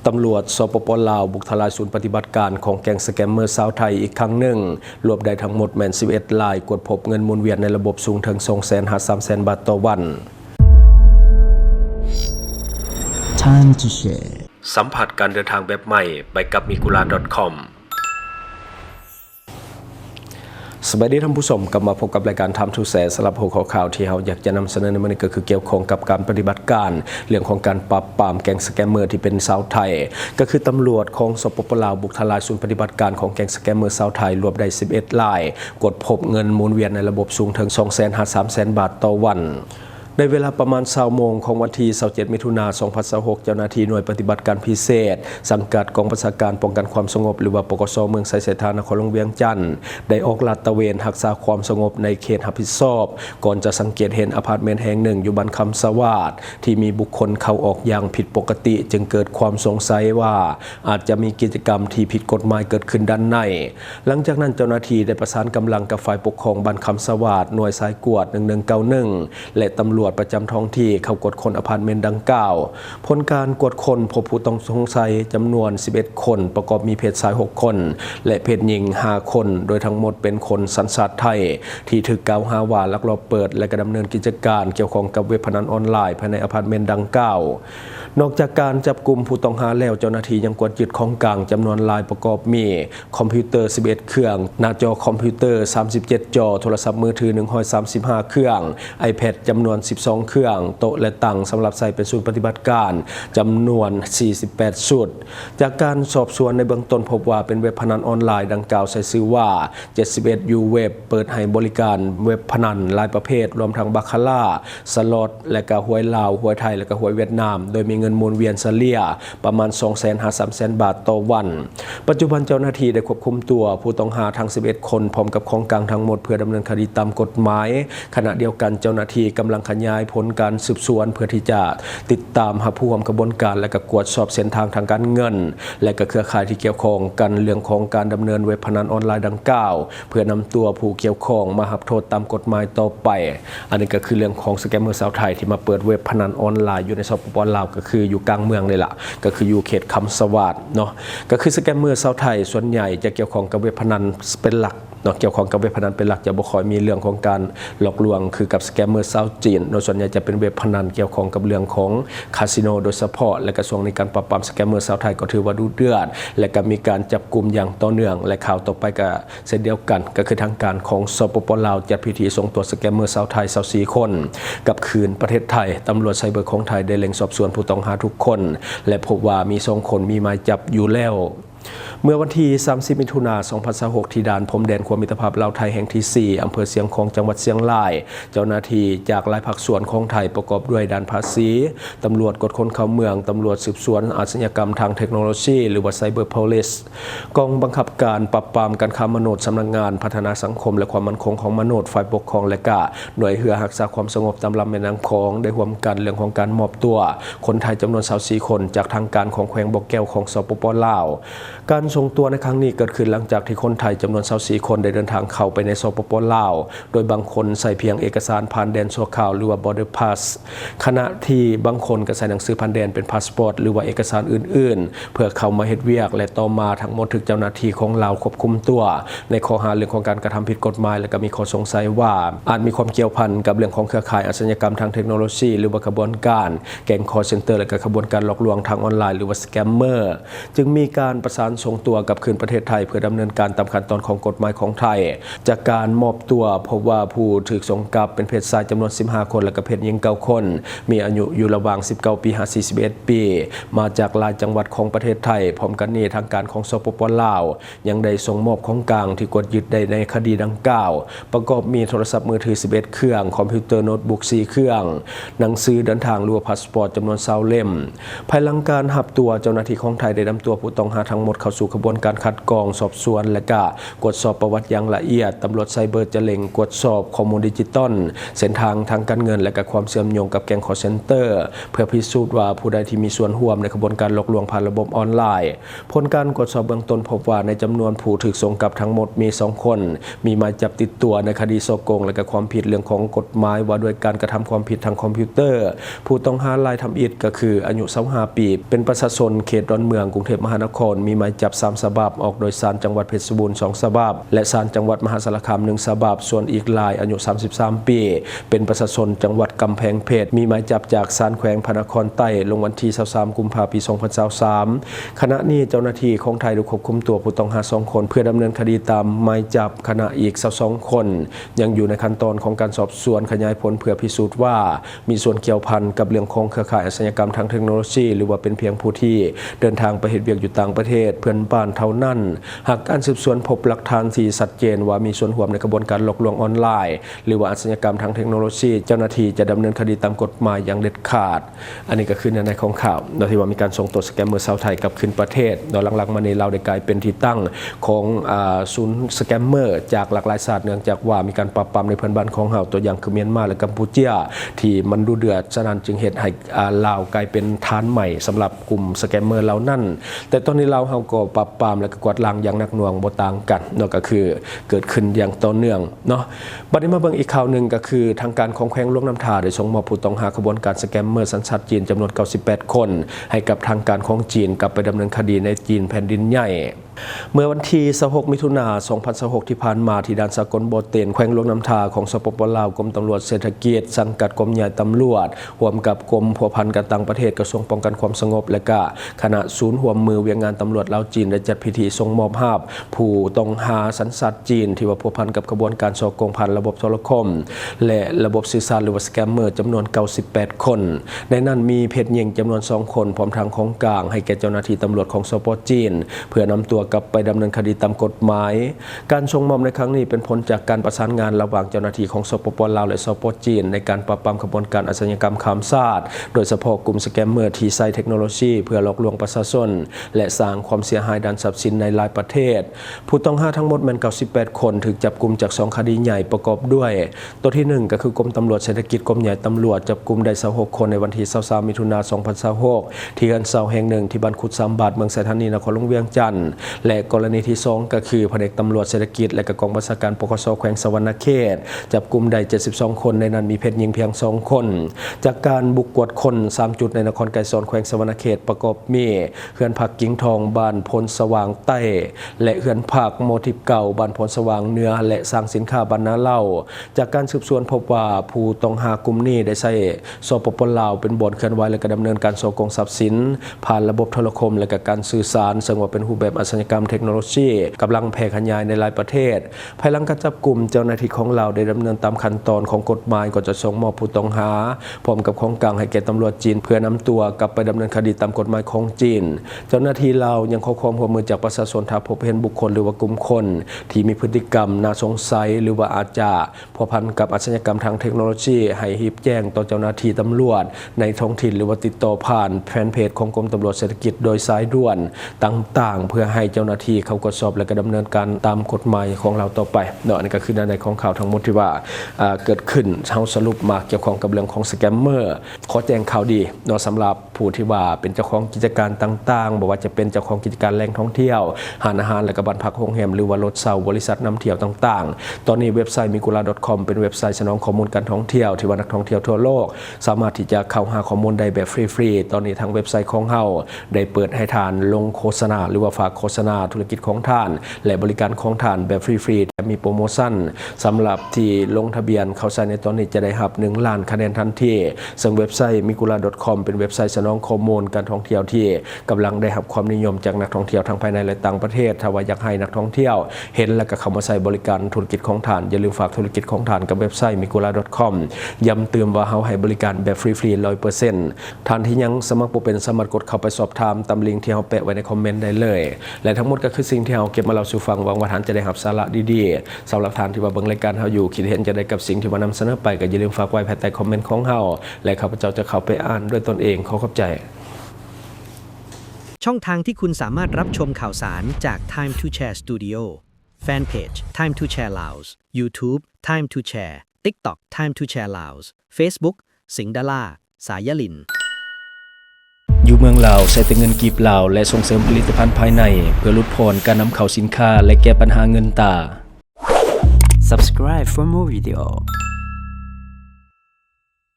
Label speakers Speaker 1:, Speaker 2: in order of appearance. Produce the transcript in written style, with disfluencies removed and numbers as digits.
Speaker 1: ตำรวจสปป.ลาวบุกทลายศูนย์ปฏิบัติการของแก๊งสแกมเมอร์ชาวไทยอีกครั้งหนึ่งรวบได้ทั้งหมดแม่น11 รายกวดพบเงินหมุนเวียนในระบบสูงถึง 200,000-300,000 บาทต่อวัน
Speaker 2: Time to share
Speaker 1: สัมผัสการเดินทางแบบใหม่ไปกับmikulan.com สวัสดีท่านผู้ชมกลับมาพบกับรายการTime to Shareสำหรับหัวข้อข่าวที่เราอยากจะนำเสนอในวันนี้ก็คือเกี่ยวข้องกับการปฏิบัติการเรื่องของการปราบปรามแก๊งสแกมเมอร์ที่เป็นชาวไทยก็คือตำรวจของสปป.ลาวบุกทลายศูนย์ปฏิบัติการของแก๊งสแกมเมอร์ชาวไทยรวบได้11 รายกดพบเงินหมุนเวียนในระบบสูงถึง 200,000-300,000 บาทต่อวันในเวลาประมาณ20 โมงของวันที่27 มิถุนายน 2026 เจ้าหน้าที่หน่วยปฏิบัติการพิเศษสังกัดกองบัญชาการป้องกันความสงบหรือว่าปกส.เมืองไซเสธานครหลวงเวียงจันทน์ได้ออกลาดตระเวนรักษาความสงบในเขตรับผิดชอบก่อนจะสังเกตเห็นอพาร์ตเมนต์แห่งหนึ่งอยู่บ้านคำสวาดที่มีบุคคลเข้าออกอย่างผิดปกติจึงเกิดความสงสัยว่าอาจจะมีกิจกรรมที่ผิดกฎหมายเกิดขึ้นด้านในหลังจากนั้นเจ้าหน้าที่ได้ประสานกำลังกับฝ่ายปกครองบ้านคำสวาดหน่วยสายกวด 1191และตำรวจประจำท้องที่เข้ากวดค้นอพาร์ตเมนต์ดังกล่าวผลการกวดค้นพบผู้ต้องสงสัยจำนวน11 คนประกอบมีเพศชาย6 คนและเพศหญิง5 คนโดยทั้งหมดเป็นคนสัญชาติไทยที่ถูกกล่าวหาว่าลักลอบเปิดและดำเนินกิจการเกี่ยวข้องกับเว็บพนันออนไลน์ภายในอพาร์ตเมนต์ดังกล่าวนอกจากการจับกุมผู้ต้องหาแล้วเจ้าหน้าที่ยังกวดยึดของกลางจำนวนหลายประกอบมีคอมพิวเตอร์11 เครื่องหน้าจอคอมพิวเตอร์37 จอโทรศัพท์มือถือ135 เครื่อง iPad จำนวน12 เครื่องโต๊ะและตั้งสำหรับใส่เป็นศูนย์ปฏิบัติการจำนวน48 ชุดจากการสอบสวนในเบื้องต้นพบว่าเป็นเว็บพนันออนไลน์ดังกล่าวใช้ชื่อว่า71 U Web เปิดให้บริการเว็บพนันหลายประเภทรวมทั้งบาคาร่าสล็อตและก็หวยลาวหวยไทยและก็หวยเวียดนามโดยมีเงินหมุนเวียนเฉลี่ยประมาณ 200,000-300,000 บาทต่อวันปัจจุบันเจ้าหน้าที่ได้ควบคุมตัวผู้ต้องหาทั้ง11 คนพร้อมกับของกลางทั้งหมดเพื่อดำเนินคดีตามกฎหมายขณะเดียวกันเจ้าหน้าที่กำลังขยายผลการสืบสวนเพื่อที่จะติดตามหาผู้ร่วมกระบวนการและก็กวดสอบเส้นทางทางการเงินและก็เครือข่ายที่เกี่ยวข้องกันเรื่องของการดำเนินเว็บพนันออนไลน์ดังกล่าวเพื่อนำตัวผู้เกี่ยวข้องมารับโทษตามกฎหมายต่อไปอันนี้ก็คือเรื่องของสแกมเมอร์ชาวไทยที่มาเปิดเว็บพนันออนไลน์อยู่ในสปป.ลาวก็คืออยู่กลางเมืองเลยล่ะก็คืออยู่เขตคำสวาดเนาะก็คือสแกมเมอร์ชาวไทยส่วนใหญ่จะเกี่ยวข้องกับเว็บพนันเป็นหลักเกี่ยวข้องกับเว็บพนันเป็นหลักจะบ่ค่อยมีเรื่องของการหลอกลวงคือกับสแกมเมอร์ชาวจีนโดยส่วนใหญ่จะเป็นเว็บพนันเกี่ยวข้องกับเรื่องของคาสิโนโดยเฉพาะและกระทรวงในการปราบปรามสแกมเมอร์ชาวไทยก็ถือว่าดุเดือดและก็มีการจับกุมอย่างต่อเนื่องและข่าวต่อไปก็เช่นเดียวกันก็คือทางการของสปป.ลาวจัดพิธีส่งตัวสแกมเมอร์ชาวไทย24 คนกับคืนประเทศไทยตำรวจไซเบอร์ของไทยได้เล็งสอบสวนผู้ต้องหาทุกคนและพบว่ามี2 คนมีหมายจับอยู่แล้วเมื่อวันที่30 มิถุนายน 2026ที่ด่านพรมแดนความมิตรภาพลาวไทยแห่งที่4อำเภอเชียงของจังหวัดเชียงรายเจ้าหน้าที่จากหลายภาคส่วนของไทยประกอบด้วยด่านภาษีตำรวจกดคนเข้าเมืองตำรวจสืบสวนอาชญากรรมทางเทคโนโลยีหรือว่าไซเบอร์โพลิสกองบังคับการปราบปรามการค้ามนุษย์สำนักงานพัฒนาสังคมและความมั่นคงของมนุษย์ฝ่ายปกครองและก็หน่วยเรือรักษาความสงบตามลำแม่น้ำคลองได้ร่วมกันเรื่องของการมอบตัวคนไทยจำนวน24 คนจากทางการของแขวงบ่อแก้วของสปป.ลาวการส่งตัวในครั้งนี้เกิดขึ้นหลังจากที่คนไทยจำนวน24 คนได้เดินทางเข้าไปในสปป.ลาวโดยบางคนใส่เพียงเอกสารผ่านแดนชั่วคราวหรือว่า border pass ขณะที่บางคนก็ใส่หนังสือผ่านแดนเป็นพาสปอร์ตหรือว่าเอกสารอื่นๆเพื่อเข้ามาเฮ็ดเวียกและต่อมาทั้งหมดถูกเจ้าหน้าที่ของลาวควบคุมตัวในข้อหาเรื่องของการกระทำผิดกฎหมายและก็มีข้อสงสัยว่าอาจมีความเกี่ยวพันกับเรื่องของเครือข่ายอาชญากรรมทางเทคโนโลยีหรือว่าขบวนการแก๊งคอลเซ็นเตอร์และก็ขบวนการหลอกลวงทางออนไลน์หรือว่าสแกมเมอร์จึงมีการประสานส่งตัวกับคืนประเทศไทยเพื่อดำเนินการตามขั้นตอนของกฎหมายของไทยจากการมอบตัวพบว่าผู้ถูกส่งกลับเป็นเพศชายจำนวน15 คนและก็เพศหญิง9 คนมีอายุอยู่ระหว่าง19 ปี41 ปีมาจากหลายจังหวัดของประเทศไทยพร้อมกันนี้ทางการของสปป.ลาวยังได้ส่งมอบของกลางที่กดยึดได้ในคดีดังกล่าวประกอบมีโทรศัพท์มือถือ11 เครื่องคอมพิวเตอร์โน้ตบุ๊ก4 เครื่องหนังสือเดินทางหรือว่าพาสปอร์ตจำนวน20 เล่มภายหลังการหับตัวเจ้าหน้าที่ของไทยได้นำตัวผู้ต้องหาทั้งหมดเข้าสู่ ขบวนการคัดกรองสอบสวนและก็กวดสอบประวัติอย่างละเอียดตำรวจไซเบอร์จะเล็งกวดสอบข้อมูลดิจิตอลเส้นทางทางการเงินและก็ความเชื่อมโยงกับแก๊งคอลเซ็นเตอร์เพื่อพิสูจน์ว่าผู้ใดที่มีส่วนร่วมในขบวนการหลอกลวงผ่านระบบออนไลน์ผลการกวดสอบเบื้องต้นพบว่าในจำนวนผู้ถูกส่งกลับทั้งหมดมี2คนมีหมายจับติดตัวในคดีฉ้อโกงและก็ความผิดเรื่องของกฎหมายว่าด้วยการกระทำความผิดทางคอมพิวเตอร์ผู้ต้องหารายทำอิฐก็คืออายุ25ปีเป็นประชาชนเขตดอนเมืองกรุงเทพมหานครมีหมายจับ3ฉบับออกโดยศาลจังหวัดเพชรบูรณ์2ฉบับและศาลจังหวัดมหาสารคาม1ฉบับส่วนอีกรายอายุ33ปีเป็นประชาชนจังหวัดกำแพงเพชรมีหมายจับจากศาลแขวงพระนครใต้ลงวันที่23กุมภาพันธ์ปี2023ขณะนี้เจ้าหน้าที่ของไทยได้ควบคุมตัวผู้ต้องหา2คนเพื่อดำเนินคดีตามหมายจับขณะอีก22คนยังอยู่ในขั้นตอนของการสอบสวนขยายผลเพื่อพิสูจน์ว่ามีส่วนเกี่ยวพันกับเรื่องของเครือข่ายอาชญากรรมทางเทคโนโลยีหรือว่าเป็นเพียงผู้ที่เดินทางไปเฮ็ดเวียกอยู่ต่างประเทศเพื่อนบ้านเท่านั้นหากการสืบสวนพบหลักฐานที่ชัดเจนว่ามีส่วนร่วมในกระบวนการหลอกลวงออนไลน์หรือว่าอาชญากรรมทางเทคโนโลยีเจ้าหน้าที่จะดำเนินคดีตามกฎหมายอย่างเด็ดขาดอันนี้ก็คือในของข่าวโดยที่ว่ามีการส่งตัวสแกมเมอร์ชาวไทยกลับคืนประเทศโดยหลังๆมานี้เราได้กลายเป็นที่ตั้งของศูนย์สแกมเมอร์จากหลากหลายชาติเนื่องจากว่ามีการปราบปรามในเพื่อนบ้านของเฮาตัวอย่างคือเมียนมาและกัมพูชาที่มันดูเดือดฉะนั้นจึงเหตุให้ลาวกลายเป็นฐานใหม่สำหรับกลุ่มสแกมเมอร์เหล่านั้นแต่ตอนนี้เราเฮาก็ปราบปรามและก็กวาดล้างอย่างหนักหน่วงบ่ต่างกันเนาะก็คือเกิดขึ้นอย่างต่อเนื่องเนาะบัดนี้มาเบิ่งอีกข่าวหนึ่งก็คือทางการของแขวงหลวงน้ำท่าได้ส่งมอบผู้ต้องหาขบวนการสแกมเมอร์สัญชาติจีนจำนวน98คนให้กับทางการของจีนกลับไปดำเนินคดีในจีนแผ่นดินใหญ่เมื่อวันที่26มิถุนายน2026ที่ผ่านมาที่ด่านสากลโบเตนแขวงหลวงน้ำท่าของสปป.ลาวกรมตำรวจเศรษฐกิจสังกัดกรมใหญ่ตำรวจร่วมกับกรมพัวพันการต่างประเทศกระทรวงป้องกันความสงบและก็คณะศูนย์ร่วมมือเวียงงานตำรวจลาวจีนได้จัดพิธีส่งมอบภาพผู้ต้องหาสัญชาติจีนที่ว่าพัวพันกับกระบวนการฉ้อโกงผ่านระบบโทรคมและระบบสื่อสารหรือว่าสแกมเมอร์จำนวน98คนในนั้นมีเพศหญิงจำนวน2คนพร้อมทางของกลางให้แก่เจ้าหน้าที่ตำรวจของสปป.จีนเพื่อนำตัวกลับไปดำเนินคดีตามกฎหมายการส่งมอบในครั้งนี้เป็นผลจากการประสานงานระหว่างเจ้าหน้าที่ของสปป.ลาวและสปป.จีนในการปราบปรามขบวนการอาชญากรรมข้ามชาติโดยเฉพาะกลุ่มสแกมเมอร์ที่ใช้เทคโนโลยีเพื่อหลอกลวงประชาชนและสร้างความเสียหายด้านทรัพย์สินในหลายประเทศผู้ต้องหาทั้งหมดแม่น98คนถูกจับกุมจาก2คดีใหญ่ประกอบด้วยตัวที่1ก็คือกรมตำรวจเศรษฐกิจกรมใหญ่ตำรวจจับกุมได้26คนในวันที่23มิถุนายน2026ที่เรือนเสาแห่งหนึ่งที่บ้านขุด3บาทเมืองไซธานีนครหลวงเวียงจันทร์และกรณีที่2ก็คือแผนกตำรวจเศรษฐกิจและกองบัญชาการปกส.แขวงสะหวรรณเขตจับกุมได้72คนในนั้นมีเพศหญิงเพียง2คนจากการบุกกวดคน3จุดในนครไกรสอนแขวงสะหวรรณเขตประกอบมีเฮือนผักกิ่งทองบ้านพลสว่างใต้และเฮือนผักโมทิบเก่าบ้านพลสว่างเหนือและสร้างสินค้าบ้านนาเล่าจากการสืบสวนพบว่าผู้ต้องหากลุ่มนี้ได้ใช้สปป.ลาวเป็นบ่อนเคลื่อนไหวและก็ดำเนินการฉ้อโกงทรัพย์สินผ่านระบบโทรคมและก็การสื่อสารซึ่งว่าเป็นรูปแบบอาชญากรรมเทคโนโลยีกำลังแพร่ขยายในหลายประเทศภายหลังการจับกลุ่มเจ้าหน้าที่ของเราได้ดำเนินตามขั้นตอนของกฎหมายก็จะส่งมอบผู้ต้องหาพร้อมกับของกลางให้แก่ตำรวจจีนเพื่อนำตัวกลับไปดำเนินคดีตามกฎหมายของจีนเจ้าหน้าที่เรายังขอความร่วมมือจากประชาชนถ้าพบเห็นบุคคลหรือว่ากลุ่มคนที่มีพฤติกรรมน่าสงสัยหรือว่าอาจจะพัวพันกับอาชญากรรมทางเทคโนโลยีให้รีบแจ้งต่อเจ้าหน้าที่ตำรวจในท้องถิ่นหรือว่าติดต่อผ่านแฟนเพจของกรมตำรวจเศรษฐกิจโดยสายด่วนต่างๆเพื่อให้เจ้าหน้าที่เขาตรวจสอบและก็ดำเนินการตามกฎหมายของเราต่อไปเนาะนี่ก็คือในของข่าวทั้งหมดที่ว่าเกิดขึ้นเฮาสรุปมาเกี่ยวข้องกับเรื่องของสแกมเมอร์ขอแจ้งข่าวดีเนาะสำหรับผู้ที่ว่าเป็นเจ้าของกิจการต่างๆบอกว่าจะเป็นเจ้าของกิจการแหล่งท่องเที่ยวหาอาหารและก็บ้านพักโรงแรมหรือว่ารถเช่าบริษัทนำเที่ยวต่างๆตอนนี้เว็บไซต์ migula.com เป็นเว็บไซต์สนองข้อมูลการท่องเที่ยวที่ว่านักท่องเที่ยวทั่วโลกสามารถที่จะเข้าหาข้อมูลได้แบบฟรีๆตอนนี้ทางเว็บไซต์ของเฮาได้เปิดให้ทานลงโฆษณาหรือว่าฝากโฆษณาธุรกิจของท่านและบริการของท่านแบบฟรีๆและมีโปรโมชั่นสำหรับที่ลงทะเบียนเข้าใช้ในตอนนี้จะได้รับ1 ล้านคะแนนทันทีซึ่งเว็บไซต์ migula.com เป็นเว็บไซต์สนองข้อมูลการท่องเที่ยวที่กำลังได้รับความนิยมจากนักท่องเที่ยวทั้งภายในและต่างประเทศถ้าว่าอยากให้นักท่องเที่ยวเห็นและก็เข้ามาใช้บริการธุรกิจของท่านอย่าลืมฝากธุรกิจของท่านกับเว็บไซต์ migula.com ย้ำเตือนว่าเฮาให้บริการแบบฟรีๆ 100% ท่านที่ยังสมัครบ่เป็นสามารถกดเข้าไปสอบถามตามลิงก์ที่เฮาแปะไว้ในคอมเมนต์ได้เลยและทั้งหมดก็คือสิ่งที่เฮาเก็บมาเล่าสู่ฟังหวังว่าท่านจะได้รับสาระดีๆสำหรับท่านที่ว่าเบิ่งรายการเฮาอยู่คิดเห็นจะได้กับสิ่งที่ว่านำเสนอไปก็อย่าลืมฝากไว้ภายใต้คอมเมนต์ของเฮาและข้าพเจ้าจะเข้าไปอ่านด้วยตนเองขอขอบใจ
Speaker 3: ช่องทางที่คุณสามารถรับชมข่าวสารจาก Time to Share Studio Fanpage Time to Share Laos YouTube Time to Share TikTok Time to Share Laos Facebook สิงห์ดาราสายลิน
Speaker 1: อยู่เมืองลาวใช้แต่เงินกีบลาวและส่งเสริมผลิตภัณฑ์ภายในเพื่อลดพรการนำเข้าสินค้าและแก้ปัญหาเงินตา
Speaker 2: Subscribe for more video.